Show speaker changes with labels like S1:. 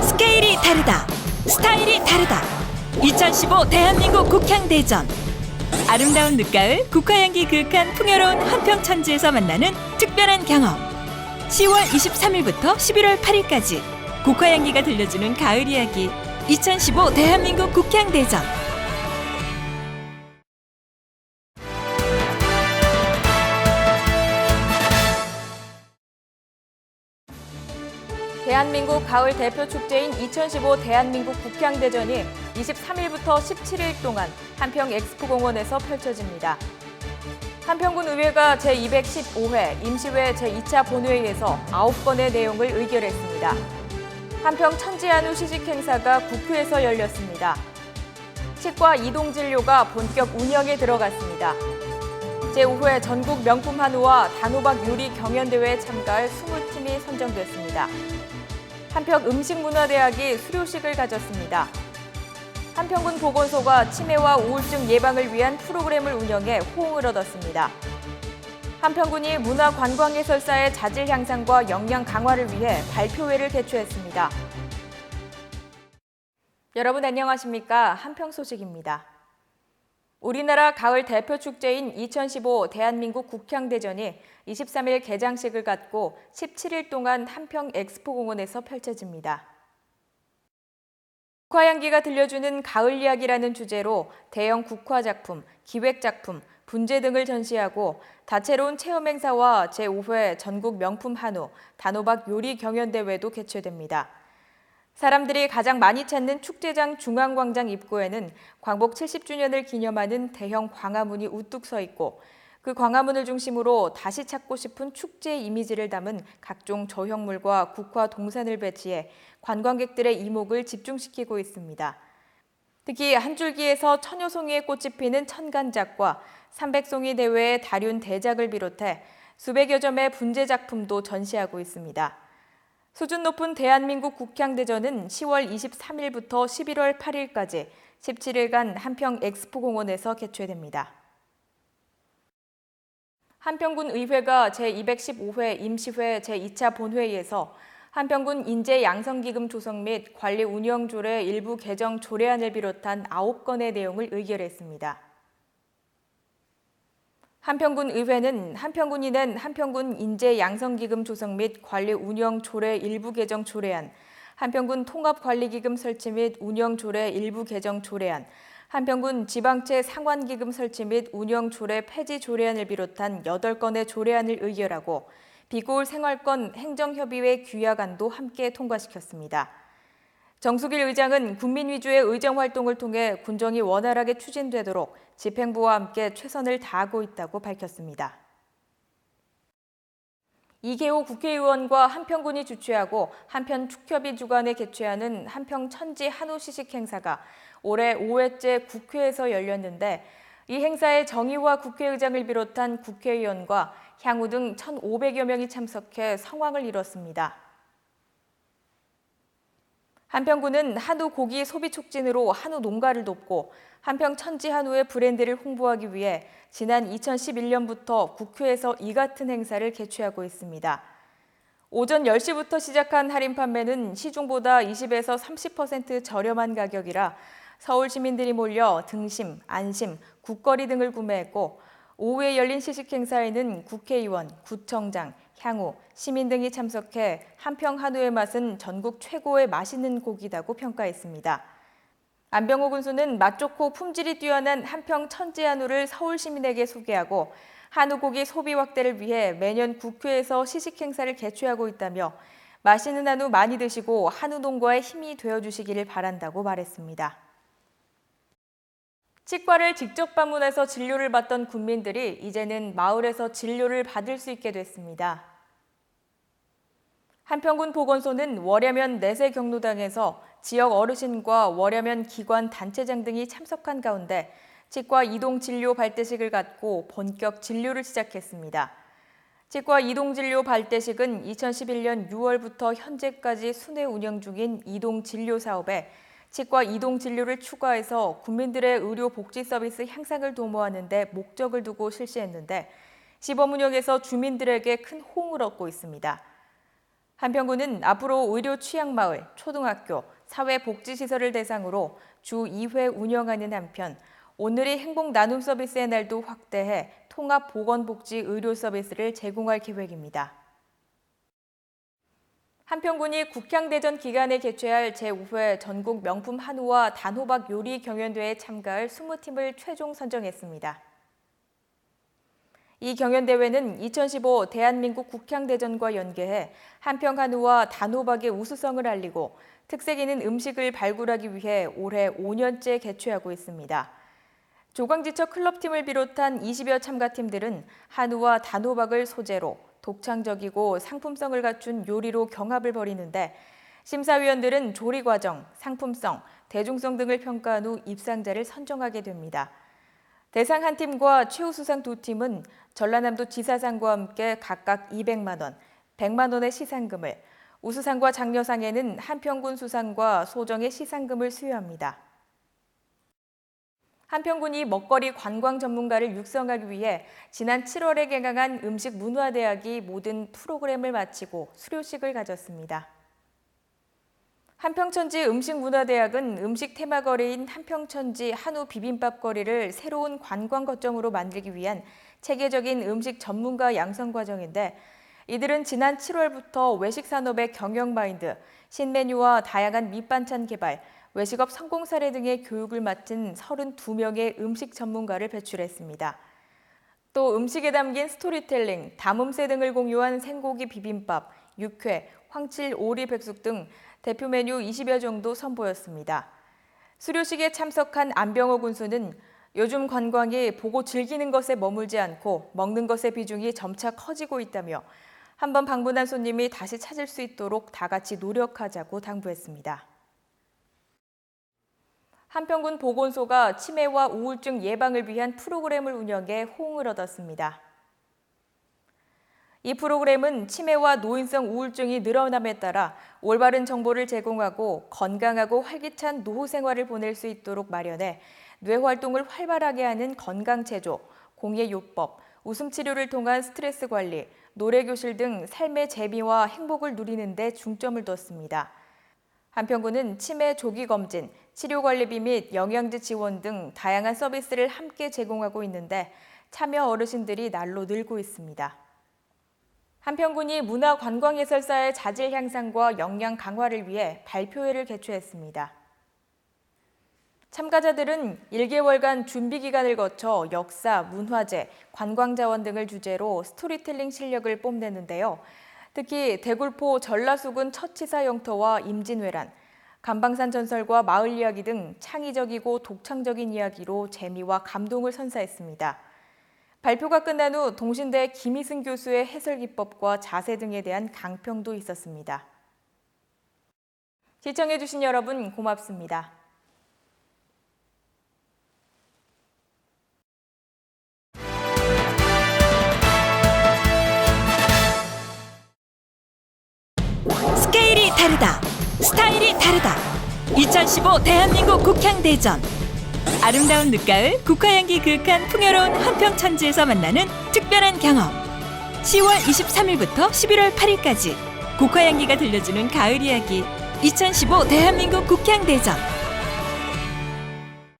S1: 스케일이 다르다. 스타일이 다르다. 2015 대한민국 국향대전. 아름다운 늦가을, 국화향기 그윽한 풍요로운 한평천지에서 만나는 특별한 경험. 10월 23일부터 11월 8일까지 국화향기가 들려주는 가을 이야기. 2015 대한민국 국향대전.
S2: 대한민국 가을 대표 축제인 2015 대한민국 국향대전이 23일부터 17일 동안 한평 엑스포공원에서 펼쳐집니다. 한평군 의회가 제215회 임시회 제2차 본회의에서 9건의 내용을 의결했습니다. 한평 천지한우 시식 행사가 국회에서 열렸습니다. 치과 이동진료가 본격 운영에 들어갔습니다. 제5회 전국 명품 한우와 단호박 요리 경연대회에 참가할 20팀이 선정됐습니다. 한평 음식문화대학이 수료식을 가졌습니다. 한평군 보건소가 치매와 우울증 예방을 위한 프로그램을 운영해 호응을 얻었습니다. 한평군이 문화관광해설사의 자질 향상과 역량 강화를 위해 발표회를 개최했습니다. 여러분 안녕하십니까? 한평 소식입니다. 우리나라 가을 대표 축제인 2015 대한민국 국향대전이 23일 개장식을 갖고 17일 동안 한평 엑스포공원에서 펼쳐집니다. 국화향기가 들려주는 가을 이야기라는 주제로 대형 국화작품, 기획작품, 분재 등을 전시하고 다채로운 체험 행사와 제5회 전국 명품 한우, 단호박 요리 경연대회도 개최됩니다. 사람들이 가장 많이 찾는 축제장 중앙광장 입구에는 광복 70주년을 기념하는 대형 광화문이 우뚝 서 있고 그 광화문을 중심으로 다시 찾고 싶은 축제의 이미지를 담은 각종 조형물과 국화 동산을 배치해 관광객들의 이목을 집중시키고 있습니다. 특히 한 줄기에서 천여 송이의 꽃이 피는 천간작과 300송이 대회의 다륜 대작을 비롯해 수백여 점의 분재 작품도 전시하고 있습니다. 수준 높은 대한민국 국향대전은 10월 23일부터 11월 8일까지 17일간 한평 엑스포공원에서 개최됩니다. 한평군 의회가 제215회 임시회 제2차 본회의에서 한평군 인재양성기금 조성 및 관리 운영 조례 일부 개정 조례안을 비롯한 9건의 내용을 의결했습니다. 한평군 의회는 한평군이 낸 한평군 인재양성기금 조성 및 관리 운영 조례 일부 개정 조례안, 한평군 통합관리기금 설치 및 운영 조례 일부 개정 조례안, 한평군 지방채 상환기금 설치 및 운영 조례 폐지 조례안을 비롯한 8건의 조례안을 의결하고 비고울 생활권 행정협의회 규약안도 함께 통과시켰습니다. 정수길 의장은 국민 위주의 의정활동을 통해 군정이 원활하게 추진되도록 집행부와 함께 최선을 다하고 있다고 밝혔습니다. 이계호 국회의원과 한평군이 주최하고 한평축협이 주관해 개최하는 한평 천지 한우 시식 행사가 올해 5회째 국회에서 열렸는데 이 행사에 정의화 국회의장을 비롯한 국회의원과 향후 등 1,500여 명이 참석해 성황을 이뤘습니다. 한평군은 한우 고기 소비 촉진으로 한우 농가를 돕고 한평 천지 한우의 브랜드를 홍보하기 위해 지난 2011년부터 국회에서 이 같은 행사를 개최하고 있습니다. 오전 10시부터 시작한 할인 판매는 시중보다 20에서 30% 저렴한 가격이라 서울 시민들이 몰려 등심, 안심, 국거리 등을 구매했고 오후에 열린 시식 행사에는 국회의원, 구청장, 향후, 시민 등이 참석해 한평 한우의 맛은 전국 최고의 맛있는 고기다고 평가했습니다. 안병호 군수는 맛 좋고 품질이 뛰어난 한평 천지 한우를 서울 시민에게 소개하고 한우 고기 소비 확대를 위해 매년 국회에서 시식 행사를 개최하고 있다며 맛있는 한우 많이 드시고 한우 농가의 힘이 되어주시기를 바란다고 말했습니다. 치과를 직접 방문해서 진료를 받던 군민들이 이제는 마을에서 진료를 받을 수 있게 됐습니다. 한평군 보건소는 월야면 내세 경로당에서 지역 어르신과 월야면 기관 단체장 등이 참석한 가운데 치과 이동 진료 발대식을 갖고 본격 진료를 시작했습니다. 치과 이동 진료 발대식은 2011년 6월부터 현재까지 순회 운영 중인 이동 진료 사업에 치과 이동 진료를 추가해서 국민들의 의료 복지 서비스 향상을 도모하는 데 목적을 두고 실시했는데 시범 운영에서 주민들에게 큰 호응을 얻고 있습니다. 한평군은 앞으로 의료 취약마을, 초등학교, 사회복지시설을 대상으로 주 2회 운영하는 한편 오늘이 행복 나눔 서비스의 날도 확대해 통합 보건복지 의료 서비스를 제공할 계획입니다. 한평군이 국향대전 기간에 개최할 제5회 전국 명품 한우와 단호박 요리 경연대회에 참가할 20팀을 최종 선정했습니다. 이 경연대회는 2015 대한민국 국향대전과 연계해 한평 한우와 단호박의 우수성을 알리고 특색 있는 음식을 발굴하기 위해 올해 5년째 개최하고 있습니다. 조광지처 클럽팀을 비롯한 20여 참가팀들은 한우와 단호박을 소재로 독창적이고 상품성을 갖춘 요리로 경합을 벌이는데 심사위원들은 조리 과정, 상품성, 대중성 등을 평가한 후 입상자를 선정하게 됩니다. 대상 한 팀과 최우수상 두 팀은 전라남도 지사상과 함께 각각 200만 원, 100만 원의 시상금을, 우수상과 장려상에는 한평군 수상과 소정의 시상금을 수여합니다. 한평군이 먹거리 관광 전문가를 육성하기 위해 지난 7월에 개강한 음식문화대학이 모든 프로그램을 마치고 수료식을 가졌습니다. 한평천지 음식문화대학은 음식 테마거리인 한평천지 한우 비빔밥거리를 새로운 관광 거점으로 만들기 위한 체계적인 음식 전문가 양성 과정인데 이들은 지난 7월부터 외식 산업의 경영 마인드, 신메뉴와 다양한 밑반찬 개발, 외식업 성공 사례 등의 교육을 맡은 32명의 음식 전문가를 배출했습니다. 또 음식에 담긴 스토리텔링, 담음새 등을 공유한 생고기 비빔밥, 육회, 황칠 오리 백숙 등 대표 메뉴 20여 정도 선보였습니다. 수료식에 참석한 안병호 군수는 요즘 관광이 보고 즐기는 것에 머물지 않고 먹는 것의 비중이 점차 커지고 있다며 한번 방문한 손님이 다시 찾을 수 있도록 다 같이 노력하자고 당부했습니다. 한평군 보건소가 치매와 우울증 예방을 위한 프로그램을 운영해 호응을 얻었습니다. 이 프로그램은 치매와 노인성 우울증이 늘어남에 따라 올바른 정보를 제공하고 건강하고 활기찬 노후 생활을 보낼 수 있도록 마련해 뇌 활동을 활발하게 하는 건강체조, 공예요법, 웃음치료를 통한 스트레스 관리, 노래교실 등 삶의 재미와 행복을 누리는 데 중점을 뒀습니다. 한평군은 치매 조기 검진, 치료관리비 및 영양제 지원 등 다양한 서비스를 함께 제공하고 있는데 참여 어르신들이 날로 늘고 있습니다. 한평군이 문화관광예술사의 자질 향상과 역량 강화를 위해 발표회를 개최했습니다. 참가자들은 1개월간 준비 기간을 거쳐 역사, 문화재, 관광자원 등을 주제로 스토리텔링 실력을 뽐내는데요. 특히 대굴포 전라수군 처치사 영터와 임진왜란, 감방산 전설과 마을 이야기 등 창의적이고 독창적인 이야기로 재미와 감동을 선사했습니다. 발표가 끝난 후 동신대 김희승 교수의 해설 기법과 자세 등에 대한 강평도 있었습니다. 시청해주신 여러분 고맙습니다.
S1: 스케일이 다르다. 스타일이 다르다. 2015 대한민국 국향대전. 아름다운 늦가을, 국화향기 그윽한 풍요로운 한평천지에서 만나는 특별한 경험. 10월 23일부터 11월 8일까지 국화향기가 들려주는 가을 이야기. 2015 대한민국 국향대전.